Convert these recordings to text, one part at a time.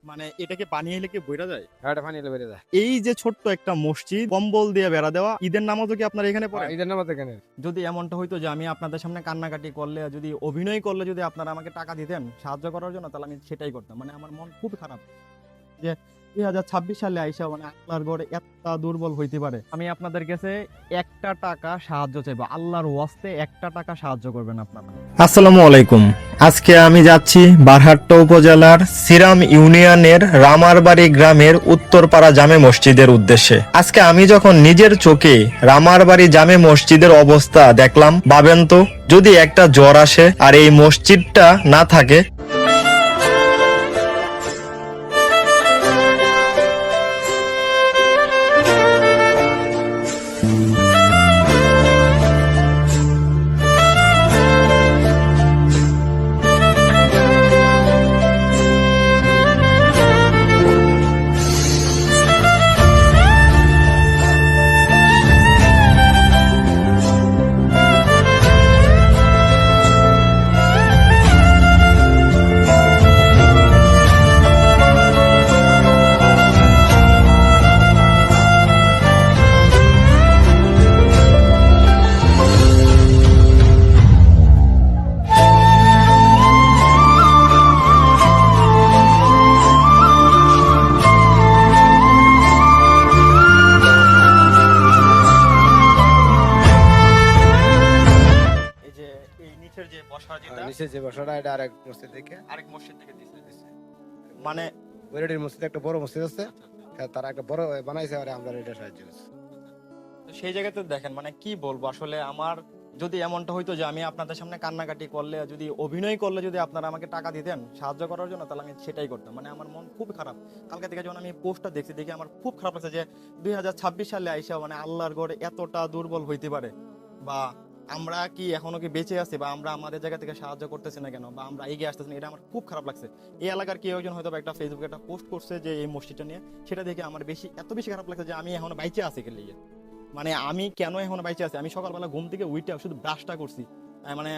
মানে এটাকে পানি এলে কি বইরা যায়? হ্যাঁ, এটা পানি এলে বেড়ে যায়। এই যে ছোট্ট একটা মসজিদ, কম্বল দিয়ে বেড়া দেওয়া, ঈদের নামাজও কি আপনারা এখানে পড়েন? ঈদের নামাজ এখানে। যদি এমনটা হইতো যে আমি আপনাদের সামনে কান্নাকাটি করলে, যদি অভিনয় করলে যদি আপনারা আমাকে টাকা দিতেন সাহায্য করার জন্য, তাহলে আমি সেটাই করতাম। মানে আমার মন খুব খারাপ যে 2026 সালে আইসা মানে আল্লাহর ঘরে এতটা দুর্বল হইতে পারে। আমি আপনাদের কাছে একটা টাকা সাহায্য চাইবো, আল্লাহর ওয়াস্তে একটা টাকা সাহায্য করবেন আপনারা। আসসালামু আলাইকুম। আজকে আমি যাচ্ছি বারহাট্টা উপজেলার সিরাম ইউনিয়নের রামারবাড়ি গ্রামের উত্তরপাড়া জামে মসজিদের উদ্দেশ্যে। আজকে আমি যখন নিজের চোখে রামারবাড়ি জামে মসজিদের অবস্থা দেখলাম, ভাবেন তো যদি একটা জ্বর আসে আর এই মসজিদটা না থাকে। এই যে এই নিচের যে বসার যেটা নিচে যে বসাটা এটা আরেক মসজিদ থেকে আরেক মসজিদ থেকে দিছে। মানে বৈরাটির মসজিদে একটা বড় মসজিদ আছে, হ্যাঁ, তারা একটা বড় বানাইছে আর আমরা এটা সাহায্য করছি। তো সেই জায়গাতে দেখেন, মানে কি বলবো আসলে, আমার যদি এমনটা হইতো যে আমি আপনাদের সামনে কান্নাকাটি করলে, যদি অভিনয় করলে যদি আপনারা আমাকে টাকা দিতেন সাহায্য করার জন্য, তাহলে আমি সেটাই করতাম। মানে আমার মন খুব খারাপ। কালকে থেকে যখন আমি পোস্টটা দেখছি, দেখে আমার খুব খারাপ লাগছে যে 2026 সালে আইসা মানে আল্লাহর ঘরে এতটা দুর্বল হইতে পারে, বা আমরা কি এখনো কি বেঁচে আছি, বা আমরা আমাদের জায়গা থেকে সাহায্য করতেছি না কেন, বা আমরা এগিয়ে আসতেছি না, এটা আমার খুব খারাপ লাগছে। এই এলাকার কেউ একজন হয়তো একটা ফেসবুকে একটা পোস্ট করছে যে এই মসজিদটা নিয়ে, সেটা দেখে আমার এত বেশি খারাপ লাগছে যে আমি এখনো বাইচে আছি কে লিগে। মানে আমি কেন এখন বাইচে আছি, আমি সকালবেলা ঘুম থেকে উইটা শুধু ব্রাশটা করছি, মানে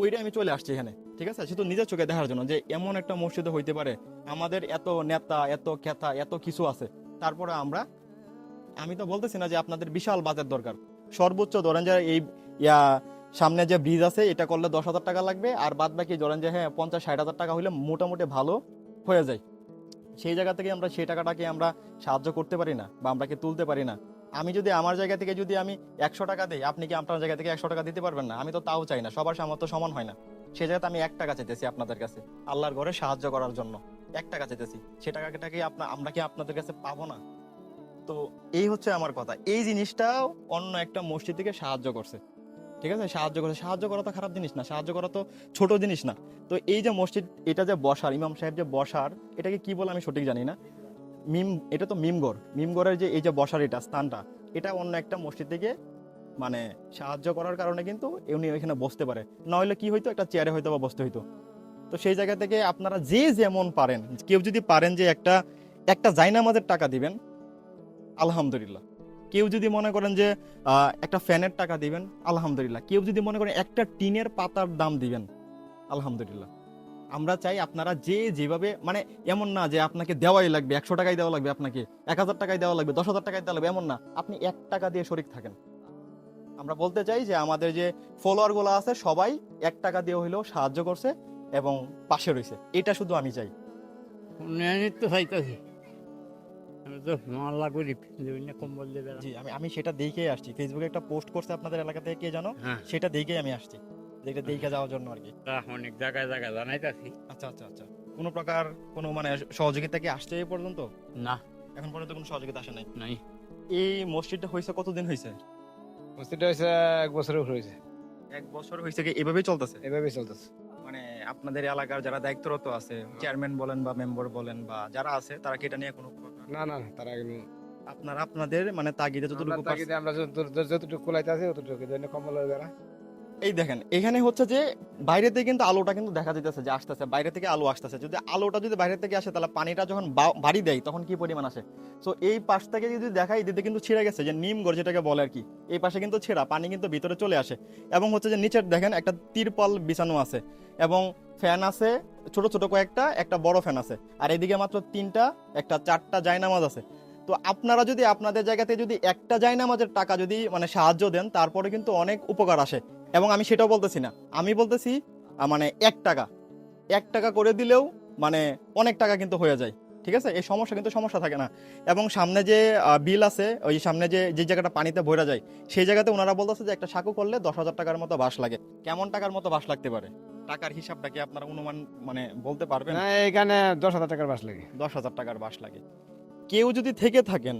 ওইটা আমি চলে আসছি এখানে, ঠিক আছে, শুধু নিজের চোখে দেখার জন্য যে এমন একটা মসজিদে হইতে পারে। আমাদের এত নেতা, এত খেতা, এত কিছু আছে, তারপরে আমরা, আমি তো বলতেছি না যে আপনাদের বিশাল বাজেট দরকার। সর্বোচ্চ ধরেন যে এই ইয়া সামনে যে ব্রিজ আছে এটা করলে 10,000 টাকা লাগবে, আর বাদ বাকি ধরেন যে হ্যাঁ 50-60 হাজার টাকা হইলে মোটামুটি ভালো হয়ে যায়। সেই জায়গা থেকে আমরা সেই টাকাটাকে আমরা সাহায্য করতে পারি না, বা আমরা কি তুলতে পারি না? আমি যদি আমার জায়গা থেকে যদি আমি 100 টাকা দিই, আপনি কি আপনার জায়গা থেকে 100 টাকা দিতে পারবেন না? আমি তো তাও চাই না, সবার সামর্থ্য সমান হয় না। সেই জায়গাতে আমি 1 টাকা চাইতেছি আপনাদের কাছে, আল্লাহর ঘরে সাহায্য করার জন্য 1 টাকা চাইতেছি। সে টাকাটাকে আমরা কি আপনাদের কাছে পাবো না? তো এই হচ্ছে আমার কথা। এই জিনিসটাও অন্য একটা মসজিদ থেকে সাহায্য করছে, ঠিক আছে, সাহায্য করছে। সাহায্য করা তো খারাপ জিনিস না, সাহায্য করা তো ছোট জিনিস না। তো এই যে মসজিদ, এটা যে বসার, ইমাম সাহেব যে বসার, এটাকে কি বলে আমি সঠিক জানি না। এটা তো মিমগড়ের যে এই যে বসার এটা স্থানটা, এটা অন্য একটা মসজিদ থেকে মানে সাহায্য করার কারণে কিন্তু উনি এখানে বসতে পারে। না হলে কি হইতো, একটা চেয়ারে হয়তো বা বসতে হইতো। তো সেই জায়গা থেকে আপনারা যে যেমন পারেন, কেউ যদি পারেন যে একটা একটা জায়নামাজের টাকা দিবেন, আলহামদুলিল্লাহ। কেউ যদি মনে করেন যে একটা ফ্যানের টাকা দিবেন, আলহামদুলিল্লাহ। কেউ যদি মনে করেন একটা টিনের পাতার দাম দিবেন, আলহামদুলিল্লাহ। আমরা চাই আপনারা যে যেভাবে, মানে এমন না যে আপনাকে দেওয়াই লাগবে, 100 টাকাই দেওয়া লাগবে, আপনাকে 1000 টাকাই দেওয়া লাগবে, 10,000 টাকাই দেওয়া লাগবে, এমন না। আপনি 1 টাকা দিয়ে শরিক থাকেন। আমরা বলতে চাই যে আমাদের যে ফলোয়ার গুলো আছে সবাই 1 টাকা দিয়ে হইলেও সাহায্য করছে এবং পাশে রয়েছে, এটা শুধু আমি চাই। উন্নয়নের তো চাইতেছি, আমি তো মহল্লা গরিব, বিভিন্ন কম্বল দিয়ে বেড়া। জি, আমি সেটা দেখেই আসছি। ফেসবুকে একটা পোস্ট করছে আপনাদের এলাকা থেকে কে জানো, হ্যাঁ, সেটা দেখেই আমি আসছি, যেটা দেখে যাওয়ার জন্য আর কি। তা অনেক জায়গায় জায়গায় জানাইতেছি। আচ্ছা আচ্ছা আচ্ছা, কোনো প্রকার কোনো মানে সহযোগিতা কি আসছে এই পর্যন্ত? না, এখন পর্যন্ত কোনো সহযোগিতা আসে নাই। নাই। এই মসজিদটা হয়েছে কতদিন হয়েছে? মসজিদটা হয়েছে 1 বছরের উপরে হয়েছে। 1 বছর হয়েছে কি এভাবেই চলতেছে? এভাবেই চলতেছে। মানে আপনাদের এলাকার যারা দায়িত্বরত আছে, চেয়ারম্যান বলেন বা মেম্বার বলেন বা যারা আছে, তারা কি এটা নিয়ে কোনো প্রকার, না না না, তারা কিন্তু আপনাদের মানে তাগিদে যতটুকু আমরা তাগিদে আমরা যতটুকু কুলাইতে আছে অতটুকু, কম্বল বেড়া এই দেখেন এখানে হচ্ছে যে বাইরে থেকে কিন্তু আলোটা কিন্তু দেখা যাইতেছে যে আসতেছে, বাইরে থেকে আলো আসতেছে। যদি আলোটা যদি বাইরে থেকে আসে তাহলে পানিটা যখন বাড়ি দেয় তখন কি পরিমাণ আসে। সো এই পাশ থেকে যদি দেখাই দিতে কিন্তু ছিঁড়ে গেছে, যে নিমগড় যেটাকে বলে আর কি, এই পাশে কিন্তু ছেঁড়া, পানি কিন্তু ভিতরে চলে আসে। এবং হচ্ছে যে নিচের দেখেন একটা তিরপল বিছানো আছে এবং ফ্যান আছে ছোট ছোট কয়েকটা, একটা বড় ফ্যান আছে, আর এদিকে মাত্র 3টা, একটা 4টা জায়নামাজ আছে। তো আপনারা যদি আপনাদের জায়গাতে যদি একটা জায়নামাজের টাকা যদি মানে সাহায্য দেন তারপরে কিন্তু অনেক উপকার আসে। এবং আমি সেটাও বলতেছি না, আমি বলতেছি মানে 1 টাকা করে দিলেও মানে অনেক টাকা কিন্তু হয়ে যায়। ঠিক আছে, এই সমস্যা কিন্তু সমস্যা থাকে না। এবং সামনে যে বিল আছে, ওই সামনে যে যে জায়গাটা পানিতে ভরা যায় সেই জায়গাতে ওনারা বলতেছে যে একটা সাঁকো করলে 10,000 টাকার মতো বাঁশ লাগে। কেমন টাকার মতো বাঁশ লাগতে পারে? টাকার হিসাবটা কি আপনারা অনুমান মানে বলতে পারবেন? না এখানে 10,000 টাকার বাস লাগে। 10,000 টাকার বাঁশ লাগে। কেউ যদি থেকে থাকেন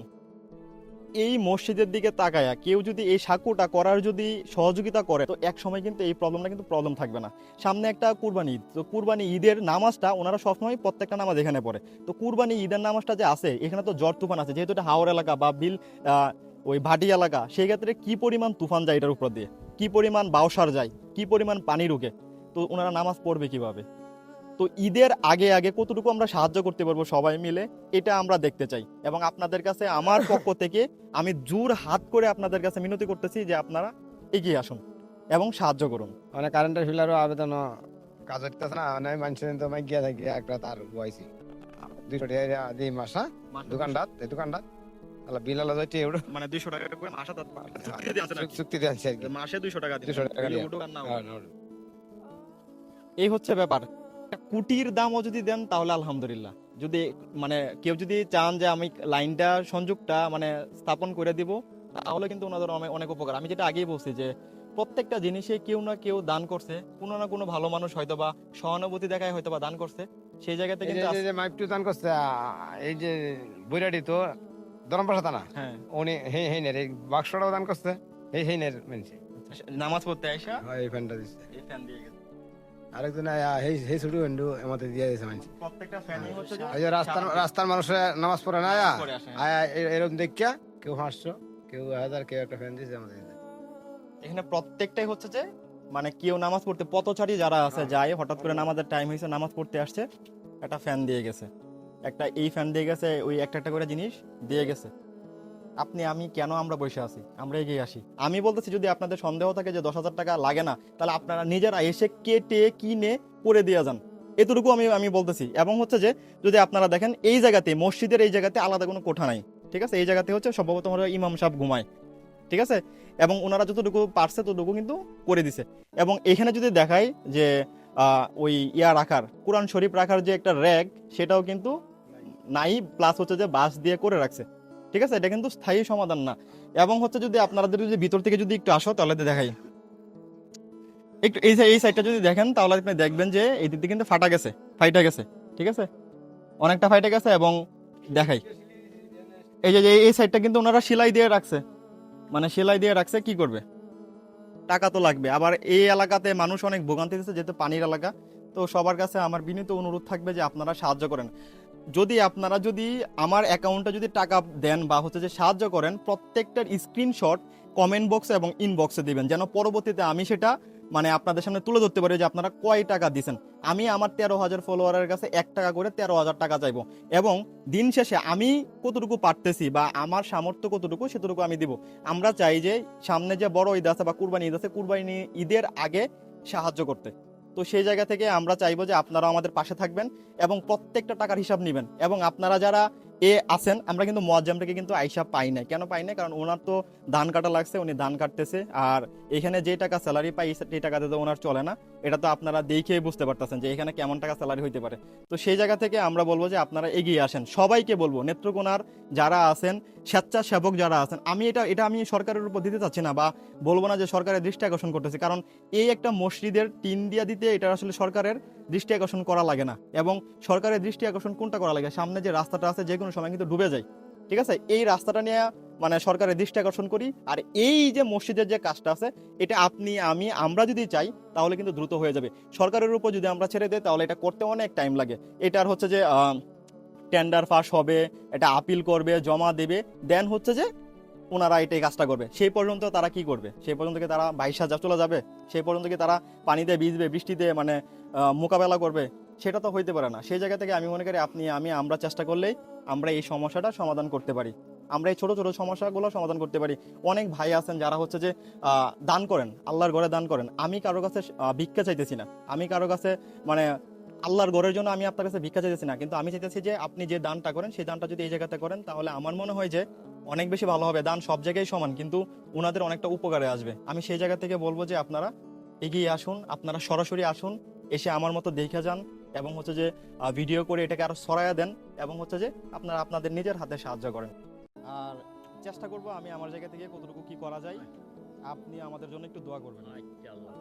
এই মসজিদের দিকে তাকায়া, কেউ যদি এই সাঁকুটা করার যদি সহযোগিতা করে, তো এক সময় কিন্তু এই প্রবলেমটা কিন্তু প্রবলেম থাকবে না। সামনে একটা কুরবানি ঈদ, তো কুরবানি ঈদের নামাজটা ওনারা সবসময় প্রত্যেকটা নামাজ এখানে পড়ে। তো কুরবানি ঈদের নামাজটা যে আছে এখানে তো ঝড় তুফান আছে, যেহেতু এটা হাওর এলাকা বা বিল ওই ভাটি এলাকা, সেই ক্ষেত্রে কি পরিমাণ তুফান যায় এটার উপর দিয়ে, কি পরিমাণ বাউসার যায়, কি পরিমাণ পানি ঢুকে, তো ওনারা নামাজ পড়বে কিভাবে? তো ঈদের আগে আগে কতটুকু আমরা সাহায্য করতে পারবো সবাই মিলে, এটা আমরা দেখতে চাই। এবং আপনাদের কাছে আমার পক্ষ থেকে আমি জোর হাত করে আপনাদের কাছে মিনতি করতেছি যে আপনারা এগিয়ে আসুন এবং সাহায্য করুন। মানে কারেন্টের ফিলারও আবেদন কাজ হইতেছে না, মানে মানুষের তো মাই গিয়া থাকি একটা তার বয়সি 200 টাকা দিই মাসা দোকানদার আলা বিল আলা যাইতে এউড়ো মানে 200 টাকা করে মাসে চুক্তি দিয়ে আছে আর কি, মাসে 200 টাকা 200 টাকা দিয়ে। এই হচ্ছে ব্যাপার। একটা কুটির দামও যদি দেন তাহলে আলহামদুলিল্লাহ। যদি মানে কেউ যদি চান যে আমি লাইনটা সংযোগটা মানে স্থাপন করে দিব, তাহলে কিন্তু ওনাদের অনেক উপকার। আমি যেটা আগেই বলছি যে প্রত্যেকটা জিনিসে কেউ না কেউ দান করছে, কোনো না কোনো ভালো মানুষ হয়তো বা সহানুভূতি দেখায় হয়তো বা দান করছে, সেই জায়গাতে এই কিন্তু যে যে মাইপটু দান করছে এই যে বইরাডি তো দরমপাশা থানা হ্যাঁ উনি হেই নের এই বাক্সটাও দান করছে, হেই নের মেনছে নামাজ পড়তে আইসা হয় এই ফ্যানটা দিছে। এই ফ্যান দিয়ে গেছে। আরেকজন হেই ছুটু এন্ডু আমাদের দিয়ে দিছে মানছে। প্রত্যেকটা ফ্যানই হচ্ছে যে এই যে রাস্তার মানুষে নামাজ পড়ে না আয়া করে আসে। আয়া এরকম দেখিয়া কেউ 500 কেউ 1000 কেউ একটা ফ্যান দিছে আমাদের। এখানে প্রত্যেকটাই হচ্ছে যে মানে কেউ নামাজ পড়তে পথচারী যারা আছে যায় হঠাৎ করে নামাজের টাইম হয়েছে নামাজ পড়তে আসছে, একটা ফ্যান দিয়ে গেছে, একটা এই ফ্যান দিয়ে গেছে, ওই একটা করে জিনিস দিয়ে গেছে। আপনি আমি কেন আমরা বসে আছি, আমরা এগিয়ে আসি। আমি বলতেছি যদি আপনাদের সন্দেহ থাকে যে 10,000 টাকা লাগে না, তাহলে আপনারা নিজেরা এসে কেটে কিনে করে দিয়ে যান, এতটুকু আমি বলতেছি। এবং হচ্ছে যে যদি আপনারা দেখেন এই জায়গাতে মসজিদের এই জায়গাতে আলাদা কোনো কোঠা নাই, ঠিক আছে, এই জায়গাতে হচ্ছে সম্ভবত ইমাম সাহেব ঘুমায়, ঠিক আছে, এবং ওনারা যতটুকু পারছে ততটুকু কিন্তু করে দিছে। এবং এখানে যদি দেখাই যে ওই রাখার কোরআন শরীফ রাখার যে একটা র্যাক সেটাও কিন্তু নাই, প্লাস হচ্ছে যে বাঁশ দিয়ে করে রাখছে, ঠিক আছে, এটা কিন্তু স্থায়ী সমাধান না। এবং হচ্ছে যদি আপনারা যদি ভিতর থেকে যদি একটু আসো তাহলে দেখাই একটু এই সাইডটা যদি দেখেন তাহলে আপনি দেখবেন যে এই দিক দিয়ে কিন্তু ফাইটা গেছে, ঠিক আছে, অনেকটা ফাইটা গেছে। এবং দেখাই এই যে এই সাইডটা কিন্তু ওনারা সেলাই দিয়ে রাখছে, মানে সেলাই দিয়ে রাখছে, কি করবে, টাকা তো লাগবে। আবার এই এলাকাতে মানুষ অনেক ভোগান্তি দিচ্ছে যেহেতু পানির এলাকা। তো সবার কাছে আমার বিনীত অনুরোধ থাকবে যে আপনারা সাহায্য করেন। যদি আপনারা যদি আমার অ্যাকাউন্টে যদি টাকা দেন বা হচ্ছে যে সাহায্য করেন, প্রত্যেকটার স্ক্রিনশট কমেন্ট বক্সে এবং ইনবক্সে দিবেন, যেন পরবর্তীতে আমি সেটা মানে আপনাদের সামনে তুলে ধরতে পারি যে আপনারা কয় টাকা দিচ্ছেন। আমি আমার 13,000 ফলোয়ারের কাছে 1 টাকা করে 13,000 টাকা চাইবো, এবং দিন শেষে আমি কতটুকু পারতেছি বা আমার সামর্থ্য কতটুকু সেটুকু আমি দিব। আমরা চাই যে সামনে যে বড় ঈদ আছে বা কুরবানি ঈদ আছে, কুরবানি ঈদের আগে সাহায্য করতে। তো সেই জায়গা থেকে আমরা চাইবো যে আপনারা আমাদের পাশে থাকবেন এবং প্রত্যেকটা টাকার হিসাব নেবেন। এবং আপনারা যারা আছেন, আমরা কিন্তু মুয়াজ্জামটাকে কিন্তু আইসা পাই নাই, কেন পাই নাই, কারণ ওনার তো ধান কাটা লাগছে, উনি ধান কাটতেছে, আর এখানে যে টাকা স্যালারি পাই সেই টাকাতে তো ওনার চলে না। এটা তো আপনারা দেখেই বুঝতে পারতেছেন যে এখানে কেমন টাকা স্যালারি হইতে পারে। তো সেই জায়গা থেকে আমরা বলবো যে আপনারা এগিয়ে আসেন, সবাইকে বলবো, নেত্রকোনার যারা আছেন, স্বেচ্ছাসেবক যারা আছেন, আমি এটা আমি সরকারের উপর দিতে চাচ্ছি না বা বলবো না যে সরকারের দৃষ্টি আকর্ষণ করতেছি, কারণ এই একটা মসজিদের টিন দিয়া দিতে এটা আসলে সরকারের দৃষ্টি আকর্ষণ করা লাগে না। এবং সরকারের দৃষ্টি আকর্ষণ কোনটা করা লাগে, সামনে যে রাস্তাটা আছে যে কোনো সময় কিন্তু ডুবে যায়, ঠিক আছে, এই রাস্তাটা নিয়ে মানে সরকারের দৃষ্টি আকর্ষণ করি। আর এই যে মসজিদের যে কাজটা আছে এটা আপনি আমরা যদি চাই তাহলে কিন্তু দ্রুত হয়ে যাবে। সরকারের উপর যদি আমরা ছেড়ে দেই তাহলে এটা করতে অনেক টাইম লাগে। এটার হচ্ছে যে টেন্ডার পাস হবে, এটা আপিল করবে, জমা দেবে, দেন হচ্ছে যে ওনারা এটাই কাজটা করবে, সেই পর্যন্ত তারা কি করবে? সেই পর্যন্ত কি তারা বাইশা চলে যাবে? সেই পর্যন্ত কি তারা পানিতে ভিজবে, বৃষ্টিতে মানে মোকাবেলা করবে? সেটা তো হইতে পারে না। সেই জায়গা থেকে আমি মনে করি আমরা চেষ্টা করলেই আমরা এই সমস্যাটা সমাধান করতে পারি। আমরা এই ছোট ছোট সমস্যাগুলো সমাধান করতে পারি। অনেক ভাই আছেন যারা হচ্ছে যে দান করেন, আল্লাহর ঘরে দান করেন। আমি কারো কাছে ভিক্ষা চাইতেছি না, আমি কারো কাছে মানে আল্লাহর ঘরের জন্য আমি আপনার কাছে ভিক্ষা চাইতেছি না, কিন্তু আমি চাইতেছি যে আপনি যে দানটা করেন সেই দানটা যদি এই জায়গাতে করেন তাহলে আমার মনে হয় যে অনেক বেশি ভালো হবে। দান সব জায়গায় সমান, কিন্তু ওনাদের অনেকটা উপকারে আসবে। আমি সেই জায়গা থেকে বলবো যে আপনারা এগিয়ে আসুন, আপনারা সরাসরি আসুন, এসে আমার মতো দেখে যান এবং হচ্ছে যে ভিডিও করে এটাকে আরো ছড়ায়া দেন এবং হচ্ছে যে আপনারা আপনাদের নিজের হাতে সাহায্য করেন। আর চেষ্টা করব আমি আমার জায়গা থেকে কতটুকু কি করা যায়, আপনি আমাদের জন্য একটু দোয়া করবেন। আচ্ছা, আল্লাহ।